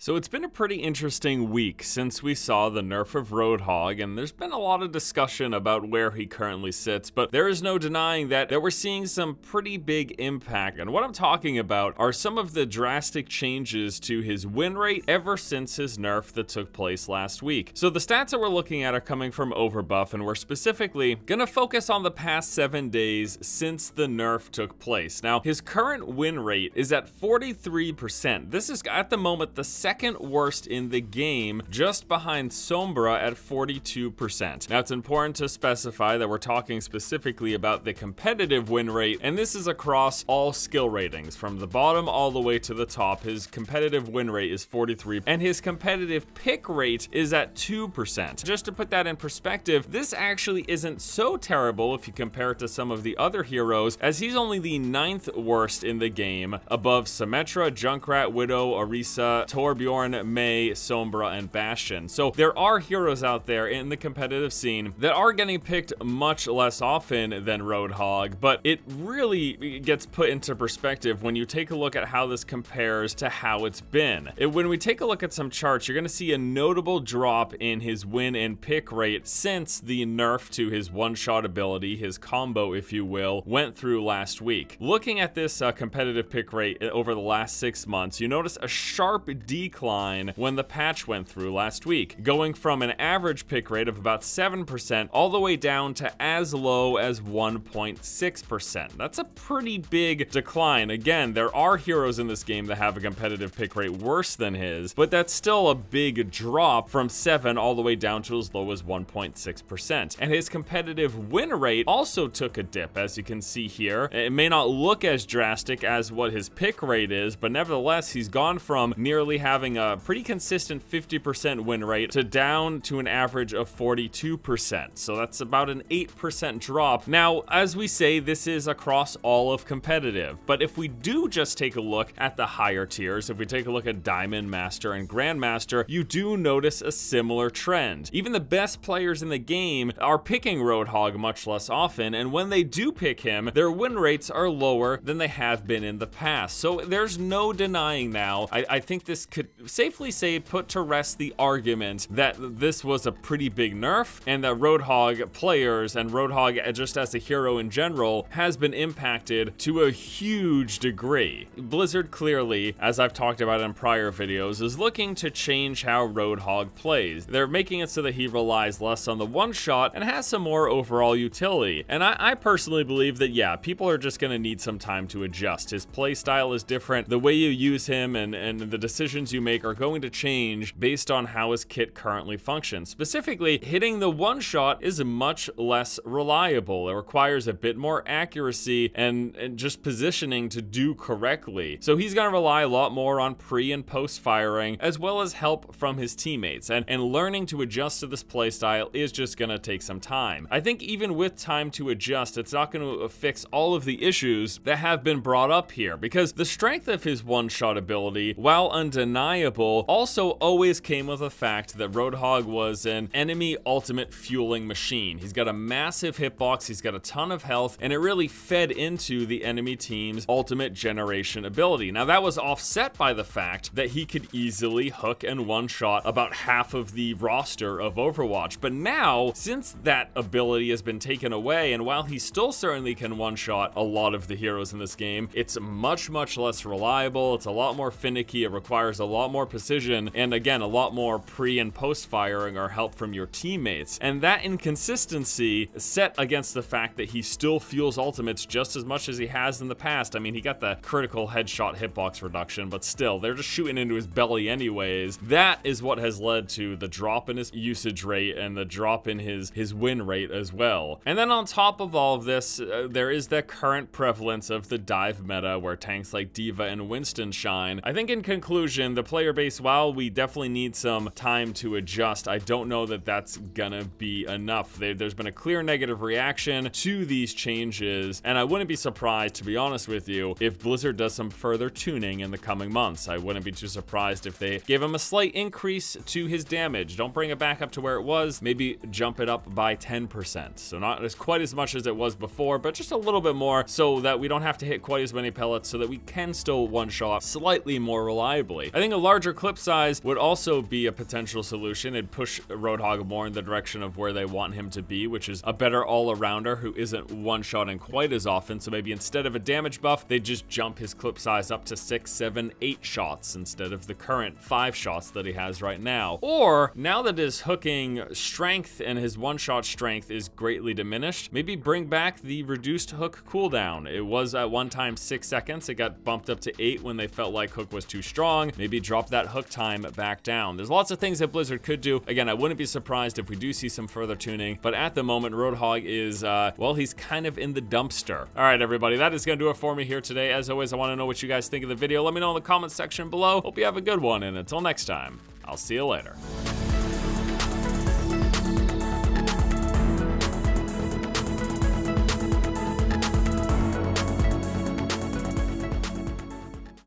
So it's been a pretty interesting week since we saw the nerf of Roadhog, and there's been a lot of discussion about where he currently sits, but there is no denying that we're seeing some pretty big impact. And what I'm talking about are some of the drastic changes to his win rate ever since his nerf that took place last week. So the stats that we're looking at are coming from Overbuff, and we're specifically gonna focus on the past 7 days since the nerf took place. Now, his current win rate is at 43%. This is at the moment the second worst in the game, just behind Sombra at 42%. Now, it's important to specify that we're talking specifically about the competitive win rate, and this is across all skill ratings. From the bottom all the way to the top, his competitive win rate is 43, and his competitive pick rate is at 2%. Just to put that in perspective, this actually isn't so terrible if you compare it to some of the other heroes, as he's only the 9th worst in the game, above Symmetra, Junkrat, Widow, Orisa, Torbjorn, Mei, Sombra, and Bastion. So there are heroes out there in the competitive scene that are getting picked much less often than Roadhog, but it really gets put into perspective when you take a look at how this compares to how it's been. When we take a look at some charts, you're going to see a notable drop in his win and pick rate since the nerf to his one-shot ability, his combo if you will, went through last week. Looking at this competitive pick rate over the last 6 months, you notice a sharp decline when the patch went through last week, going from an average pick rate of about 7% all the way down to as low as 1.6%. That's a pretty big decline. Again, there are heroes in this game that have a competitive pick rate worse than his, but that's still a big drop from 7 all the way down to as low as 1.6%. And his competitive win rate also took a dip, as you can see here. It may not look as drastic as what his pick rate is, but nevertheless, he's gone from nearly having a pretty consistent 50% win rate to down to an average of 42%. So that's about an 8% drop. Now, as we say, this is across all of competitive, but if we do just take a look at the higher tiers, if we take a look at Diamond, Master, and Grandmaster, you do notice a similar trend. Even the best players in the game are picking Roadhog much less often, and when they do pick him, their win rates are lower than they have been in the past. So there's no denying now. I think this could safely say put to rest the argument that this was a pretty big nerf and that Roadhog players and Roadhog just as a hero in general has been impacted to a huge degree. Blizzard clearly, as I've talked about in prior videos, is looking to change how Roadhog plays. They're making it so that he relies less on the one shot and has some more overall utility. And I personally believe that, yeah, people are just gonna need some time to adjust. His play style is different. The way you use him and the decisions you make are going to change based on how his kit currently functions. Specifically, hitting the one shot is much less reliable. It requires a bit more accuracy and just positioning to do correctly. So he's gonna rely a lot more on pre and post firing, as well as help from his teammates. And learning to adjust to this playstyle is just gonna take some time. I think even with time to adjust, it's not gonna fix all of the issues that have been brought up here, because the strength of his one-shot ability, while undeniable, also always came with the fact that Roadhog was an enemy ultimate fueling machine. He's got a massive hitbox, he's got a ton of health, and it really fed into the enemy team's ultimate generation ability. Now, that was offset by the fact that he could easily hook and one-shot about half of the roster of Overwatch. But now, since that ability has been taken away, and while he still certainly can one-shot a lot of the heroes in this game, it's much less reliable, it's a lot more finicky, it requires a lot more precision, and again, a lot more pre and post firing or help from your teammates. And that inconsistency set against the fact that he still fuels ultimates just as much as he has in the past. I mean, he got the critical headshot hitbox reduction, but still, they're just shooting into his belly anyways. That is what has led to the drop in his usage rate and the drop in his win rate as well. And then on top of all of this, there is the current prevalence of the dive meta where tanks like D.Va and Winston shine. I think in conclusion, the player base, while we definitely need some time to adjust, I don't know that that's gonna be enough. There's been a clear negative reaction to these changes, and I wouldn't be surprised, to be honest with you, if Blizzard does some further tuning in the coming months. I wouldn't be too surprised if they gave him a slight increase to his damage. Don't bring it back up to where it was, maybe jump it up by 10%. So not as quite as much as it was before, but just a little bit more so that we don't have to hit quite as many pellets, so that we can still one-shot slightly more reliably. I think a larger clip size would also be a potential solution. It'd push Roadhog more in the direction of where they want him to be, which is a better all-arounder who isn't one-shotting quite as often. So maybe instead of a damage buff, they just jump his clip size up to 6, 7, 8 shots instead of the current 5 shots that he has right now. Or, now that his hooking strength and his one-shot strength is greatly diminished, maybe bring back the reduced hook cooldown. It was at one time 6 seconds. It got bumped up to 8 when they felt like hook was too strong. Maybe drop that hook time back down. There's lots of things that Blizzard could do. Again, I wouldn't be surprised if we do see some further tuning, but at the moment, Roadhog is, well, he's kind of in the dumpster. All right, everybody, that is gonna do it for me here today. As always, I wanna know what you guys think of the video. Let me know in the comments section below. Hope you have a good one, and until next time, I'll see you later.